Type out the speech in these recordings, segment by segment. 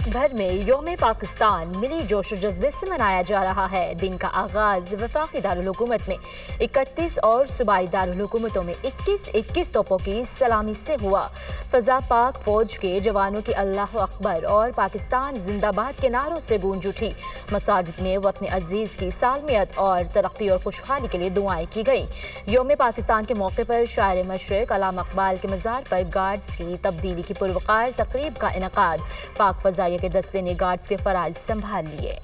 मुल्क भर में यौम पाकिस्तान मिली जोश जज्बे से मनाया जा रहा है। दिन का आगाज वफाकी दारुल हुकूमत में 31 और सूबाई दारुल हुकूमतों में 21-21 तोपों की सलामी से हुआ। फजा पाक फौज के जवानों की अल्लाह अकबर और पाकिस्तान जिंदाबाद के नारों से गूंज उठी। मसाजिद में वतन अजीज की सालमियत और तरक्की और खुशहाली के लिए दुआएं की गई। यौम पाकिस्तान के मौके पर शायर मशरिक अल्लामा इकबाल के मज़ार पर गार्ड्स की तब्दीली की पुरवकार तकरीब का इनकाद। पाक फजाइया के दस्ते ने गार्ड्स के फराइज संभाल लिए।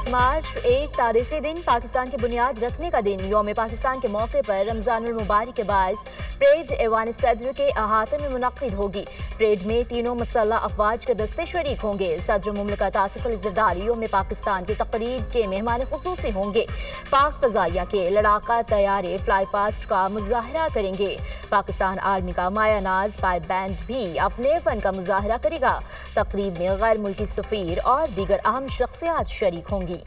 मार्च एक तारीखी दिन पाकिस्तान की बुनियाद रखने का दिन। यौम पाकिस्तान के मौके पर रमजानुल मुबारक के बायस परेड ऐवान सदर के अहाते में मुनक्किद होगी। परेड में तीनों मुसल्लह अफवाज के दस्ते शरीक होंगे। सदर मुमलिकत आसिफ अली ज़रदारी यौम पाकिस्तान की तकरीब के मेहमान खुसूसी होंगे। पाक फजाइया के लड़ाका तैयारे फ्लाई पास्ट का मुजाहरा करेंगे। पाकिस्तान आर्मी का माया नाज पाइप बैंड भी अपने फन का मुजाहरा करेगा। तकरीब में गैर मुल्की सफीर और दीगर अहम शख्सियात शरीक होंगी।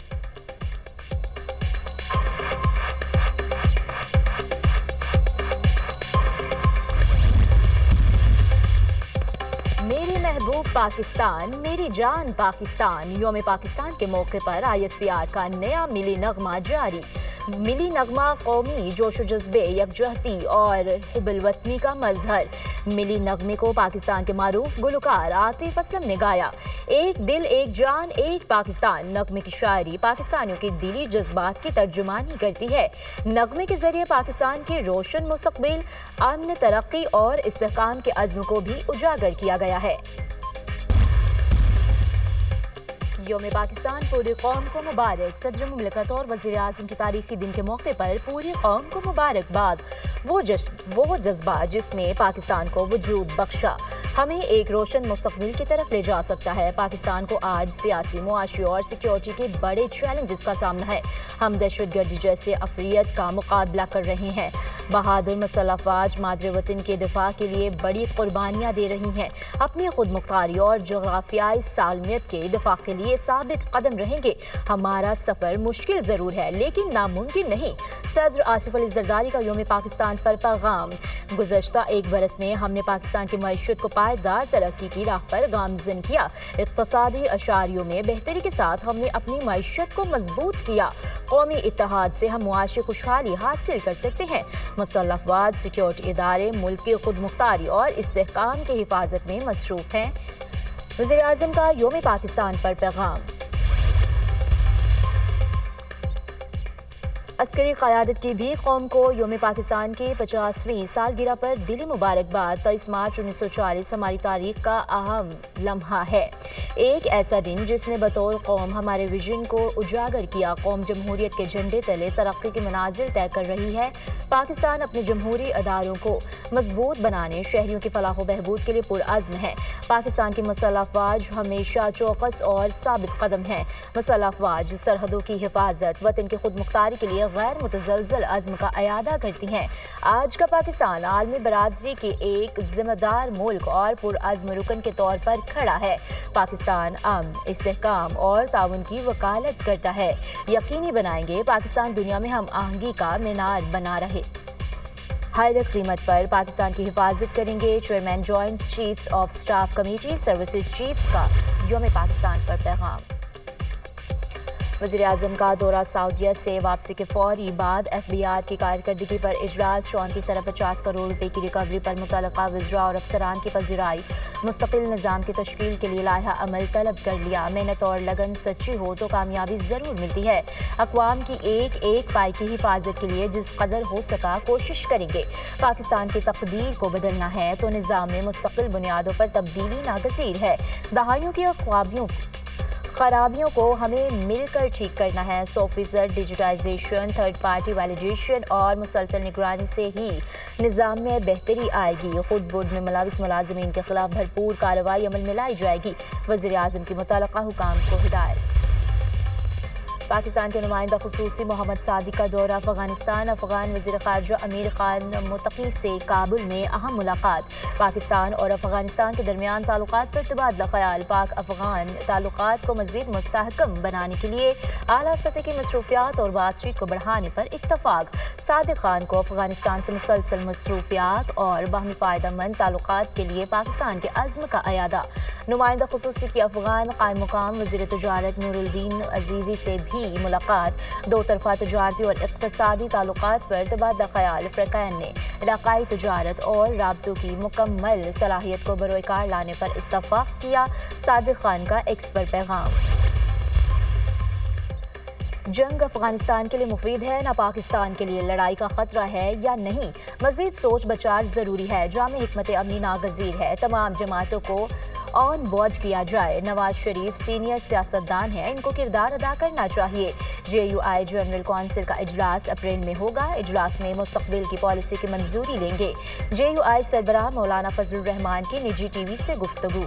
मेरी महबूब पाकिस्तान मेरी जान पाकिस्तान। यौम पाकिस्तान के मौके पर ISPR का नया मिली नगमा जारी। मिली नगमा कौमी जोश जज्बे यकजहती और हुब्बुल वतनी का मजहर। मिली नगमे को पाकिस्तान के मारूफ गुलकार आतिफ असलम ने गाया। एक दिल एक जान एक पाकिस्तान नगमे की शायरी पाकिस्तानियों के दिली जज्बात की तर्जुमानी करती है। नगमे के जरिए पाकिस्तान के रोशन मुस्तकबिल, अमन, तरक्की और इस्तेहकाम के अज़्म को भी उजागर किया गया है। यौम पाकिस्तान पूरी कौम को मुबारक। सदर मुमलिकत और वज़ीर आज़म की तारीखी दिन के मौके पर पूरी कौम को मुबारकबाद। वो जज्बा जिसने पाकिस्तान को वजूद बख्शा हमें एक रोशन मुस्तकबिल की तरफ ले जा सकता है। पाकिस्तान को आज सियासी, मुआशी और सिक्योरिटी के बड़े चैलेंजेस का सामना है। हम दहशतगर्दी जैसे अफरियत का मुकाबला कर रहे हैं। बहादुर मुसल्लह अफवाज मादरे वतन के दिफा के लिए बड़ी कुर्बानियाँ दे रही हैं। अपनी खुद मुख्तारी और जोग्राफियाई सालमियत के दिफा के लिए साबित कदम रहेंगे। हमारा सफ़र मुश्किल ज़रूर है लेकिन नामुमकिन नहीं। सदर आसिफ अली ज़रदारी का यौम पाकिस्तान पर पैगाम। गुज़श्ता एक बरस में हमने पाकिस्तान की मईशत को पायदार तरक्की की राह पर गामज़न किया। इक़्तिसादी अशारियों में बेहतरी के साथ हमने अपनी मईशत को मजबूत किया। कौमी इत्तेहाद से हम मुआशी खुशहाली हासिल कर सकते हैं। मुसल्लह अफवाज, सिक्योरिटी इदारे मुल्क की खुद मुख्तारी और इस्तेहकाम की हिफाजत में मसरूफ़ हैं। वज़ीर आज़म का यौम पाकिस्तान पर पैगाम। अस्करी क़यादत की भी कौम को यौम पाकिस्तान की 50वीं सालगिरह पर दिली मुबारकबाद। 23 मार्च 1940 हमारी तारीख का अहम लम्हा है। एक ऐसा दिन जिसने बतौर कौम हमारे विजन को उजागर किया। कौम जमहूरियत के झंडे तले तरक्की की मनाजिल तय कर रही है। पाकिस्तान अपने जमहूरी अदारों को मजबूत बनाने, शहरियों की फलाह व बहबूद के लिए पुरअज़्म है। पाकिस्तान की मुसल्लह अफवाज हमेशा चौकस और साबित कदम है। मुसल्लह अफवाज सरहदों की हिफाजत, वतन की खुद मुख्तारी के लिए गैर मुतज़लज़ल अज़्म का अयादा करती हैं। आज का पाकिस्तान आलमी बरादरी के एक जिम्मेदार मुल्क और पुरअज़्म रुकन के तौर पर खड़ा है। पाकिस्तान अमन, इस्तेहकाम और ताउन की वकालत करता है। यकीनी बनाएंगे पाकिस्तान दुनिया में हम आहंगी का मीनार बना रहे। हर कीमत पर पाकिस्तान की हिफाजत करेंगे। Chairman joint chiefs of staff committee services chiefs का यौम पाकिस्तान पर पैगाम। वज़ीर आज़म का दौरा सऊदीया से वापसी के फौरी बाद FBR की कारकर्दगी पर इजलास। 34.50 करोड़ रुपए की रिकवरी पर मुतल्लिका वज़रा और अफसरान की पज़ीराई। मुस्तकिल निज़ाम की तश्कील के लिए लाइहा अमल तलब कर लिया। मेहनत और लगन सच्ची हो तो कामयाबी ज़रूर मिलती है। अक़वाम की एक एक पाई की हिफाजत के लिए जिस कदर हो सका कोशिश करेंगे। पाकिस्तान की तकदीर को बदलना है तो निज़ाम में मुस्तकिल बुनियादों पर तब्दीली नागज़ीर है। दहाइयों की खराबियों को हमें मिलकर ठीक करना है। 100% डिजिटाइजेशन, थर्ड पार्टी वैलिडेशन और मुसलसल निगरानी से ही निज़ाम में बेहतरी आएगी। खुद बोर्ड में मुलविस मुलाजिमीन के खिलाफ भरपूर कार्रवाई अमल में लाई जाएगी। वज़ीर आज़म की मुतल्लिका हुकाम को हिदायत। पाकिस्तान के नुमाइंदा खुसूसी मोहम्मद सादिक का दौरा अफगानिस्तान। अफगान वज़ीर ख़ारजा अमीर खान मुत्तकी से काबुल में अहम मुलाकात। पाकिस्तान और अफगानिस्तान के दरमियान ताल्लुकात पर तबादला ख्याल। पाक अफगान ताल्लुकात को मज़ीद मुस्तहकम बनाने के लिए आला सतह की मसरूफियात और बातचीत को बढ़ाने पर इत्तफाक। सादिक खान को अफगानिस्तान से मुसलसल मसरूफियात और बाहमी फ़ायदेमंद ताल्लुकात के लिए पाकिस्तान के अज़्म का अयादा। नुमाइंदा खुसूसी की अफगान कायम मुकाम वज़ीर तजारत नूरुद्दीन अजीज़ी से भी मुलाकात। दो तरफ़ा तजारती और इक़्तिसादी ताल्लुकात पर तबादला ख्याल। फ़रीक़ैन ने इलाक़ाई तजारत और राबतों की मुकम्मल सलाहियत को बरोकार लाने पर इत्तफ़ाक़ किया। सादिक खान का एक्स पर पैगाम। जंग अफगानिस्तान के लिए मुफीद है ना पाकिस्तान के लिए। लड़ाई का खतरा है या नहीं, मज़ीद सोच बचार ज़रूरी है। जामे हिकमत अमनी नागज़ीर है। तमाम जमातों को ऑन बोर्ड किया जाए। नवाज शरीफ सीनियर सियासतदान हैं, इनको किरदार अदा करना चाहिए। JUI जनरल कौंसिल का इजलास अप्रैल में होगा। इजलास में मुस्तकबिल की पॉलिसी की मंजूरी लेंगे। JUI सरबराह मौलाना फजलुर रहमान की निजी TV से गुफ्तगू।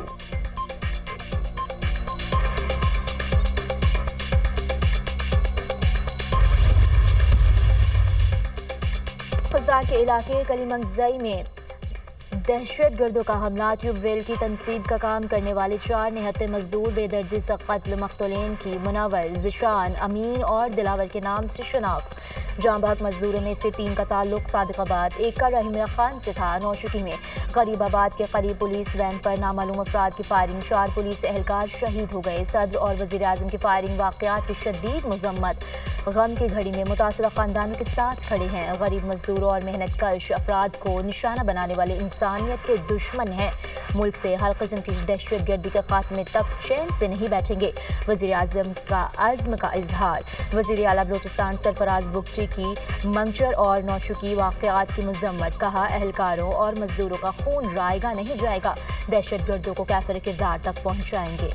खजदार के इलाके कलीमंगज़ई में दहशतगर्दों का हमला। ट्यूबवेल की तनसीब का काम करने वाले 4 निहत्ते मजदूर बेदर्दी से कत्ल। मकतूलेन की मुनव्वर, ज़िशान, अमीन और दिलावर के नाम से शनाख्त। जाँ बहक मजदूरों में से 3 का ताल्लुक सादिकाबाद, एक का रहीम खान से था। नौशुकी में गरीबाबाद के करीब पुलिस वैन पर नामालूम अफराद की फायरिंग। 4 पुलिस एहलकार शहीद हो गए। सदर और वज़ीर आज़म की फायरिंग वाक़यात की शदीद मज़म्मत। गम की घड़ी में मुतासरा ख़ानदानों के साथ खड़े हैं। गरीब मजदूरों और मेहनत कश अफराद को निशाना बनाने वाले इंसानियत के दुश्मन हैं। मुल्क से हर किस्म की दहशतगर्दी के खात्मे तक चैन से नहीं बैठेंगे। वज़ीर आज़म का अज़्म का इजहार। वज़ीर आला बलूचिस्तान सरफराज बुगटी की मंगचर और नौशुकी वाक़यात की मज़म्मत। कहा, एहलकारों और मजदूरों का खून रायगा नहीं जाएगा। दहशतगर्दों को काफ़िर किरदार तक पहुँचाएंगे।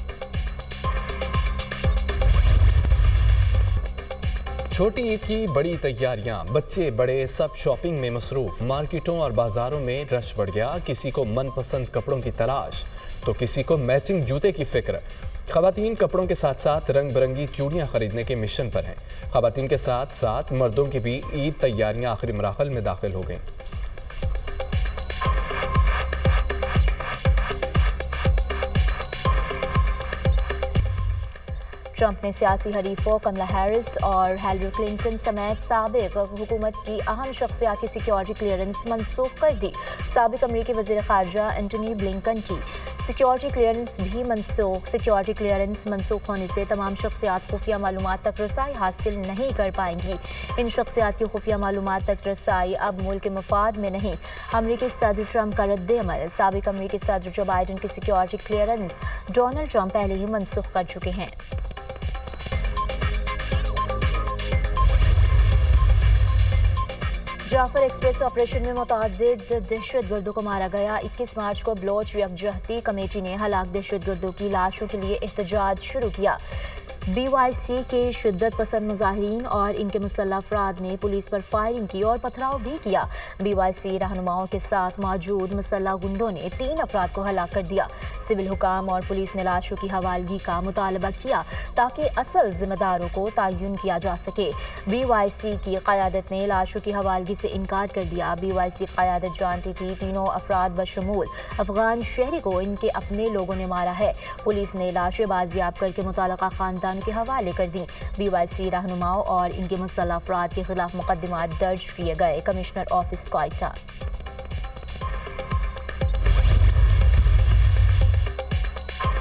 छोटी ईद की बड़ी तैयारियां, बच्चे बड़े सब शॉपिंग में मसरूफ। मार्केटों और बाजारों में रश बढ़ गया। किसी को मनपसंद कपड़ों की तलाश तो किसी को मैचिंग जूते की फिक्र। ख़वातीन कपड़ों के साथ साथ रंग बिरंगी चूड़ियां खरीदने के मिशन पर हैं। ख़वातीन के साथ साथ मर्दों की भी ईद तैयारियां आखिरी मराहल में दाखिल हो गईं। ट्रंप ने सियासी हरीफों कमला हैरिस और हिलरी क्लिंटन समेत साबिक हुकूमत की अहम शख्सियात की सिक्योरिटी क्लियरेंस मनसूख कर दी। साबिक अमरीकी वज़ीर ख़ारजा एंटनी ब्लिंकन की सिक्योरिटी क्लियरेंस भी मनसूख। सिक्योरिटी क्लियरेंस मनसूख होने से तमाम शख्सियात खुफिया मालूमात तक रसाई हासिल नहीं कर पाएंगी। इन शख्सियात की खुफिया मालूमात तक रसाई अब मुल्क के मफाद में नहीं। अमरीकी सदर ट्रंप का रद्द-ए-अमल। साबिक अमरीकी सदर जो बाइडन की सिक्योरिटी क्लियरेंस डोनाल्ड ट्रंप पहले ही मनसूख कर चुके हैं। जाफर एक्सप्रेस ऑपरेशन में मुतअद्दिद दहशतगर्दों को मारा गया। 21 मार्च को बलोच यकजहती कमेटी ने हलाक दहशतगर्दों की लाशों के लिए एहतजाज शुरू किया। BYC के शिद्दत पसंद मुजाहिरीन और इनके मुसल्लह अफराद ने पुलिस पर फायरिंग की और पथराव भी किया। BYC रहनुमाओं के साथ मौजूद मुसल्लह गुंडों ने 3 अफराद को हलाक कर दिया। सिविल हुकाम और पुलिस ने लाशों की हवालगी का मुतालबा किया ताकि असल जिम्मेदारों को तयन किया जा सके। BYC की क़यादत ने लाशों की हवालगी से इनकार कर दिया। BYC क़यादत जानती थी तीनों अफराद बशमूल अफगान शहरी को इनके अपने लोगों ने मारा है। पुलिस ने लाशें बाजियाब करके मुतल्लका खानदान के हवाले कर दी। BYC रहनुमाओं और इनके मुसल्लह अफराद के खिलाफ मुकदमात दर्ज किए गए। Commissioner office क्वाइटा।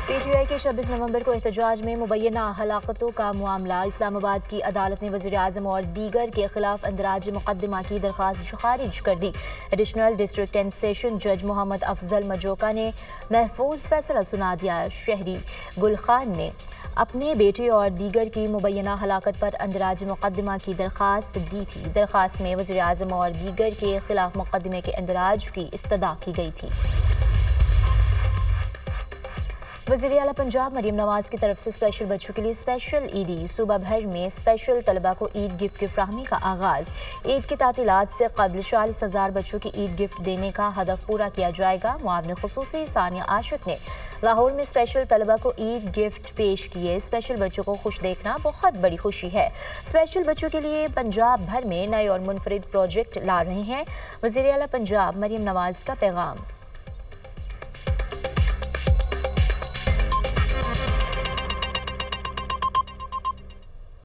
PTI के 26 नवंबर को एहतजाज में मुबैना हलाकतों का मामला। इस्लामाबाद की अदालत ने वज़ीर आज़म और दीगर के खिलाफ अंदराज मुकदमा की दरख्वास्त खारिज कर दी। एडिशनल डिस्ट्रिक्ट एंड सेशन जज मोहम्मद अफजल मजोका ने महफूज फैसला सुना दिया। शहरी गुल खान ने अपने बेटे और दीगर की मुबैना हलाकत पर अंदराज मुकदमा की दरख्वास्त दी थी। दरख्वास्त में वज़ीर आज़म और दीगर के खिलाफ मुकदमे के अंदराज की इस्तदा की गई थी। वज़ीर आला पंजाब मरीम नवाज की तरफ से स्पेशल बच्चों के लिए स्पेशल ईदी। सूबा भर में स्पेशल तलबा को ईद गिफ्ट की फ्राहमी का आगाज़। ईद की तातीलात से कबल 40,000 बच्चों की ईद गिफ्ट देने का हदफ पूरा किया जाएगा। मुआविन खुसूसी सानिया आशिक ने लाहौर में स्पेशल तलबा को ईद गिफ्ट पेश किए। स्पेशल बच्चों को खुश देखना बहुत बड़ी खुशी है। स्पेशल बच्चों के लिए पंजाब भर में नए और मुनफरिद प्रोजेक्ट ला रहे हैं। वज़ीर आला पंजाब मरीम नवाज का पैगाम।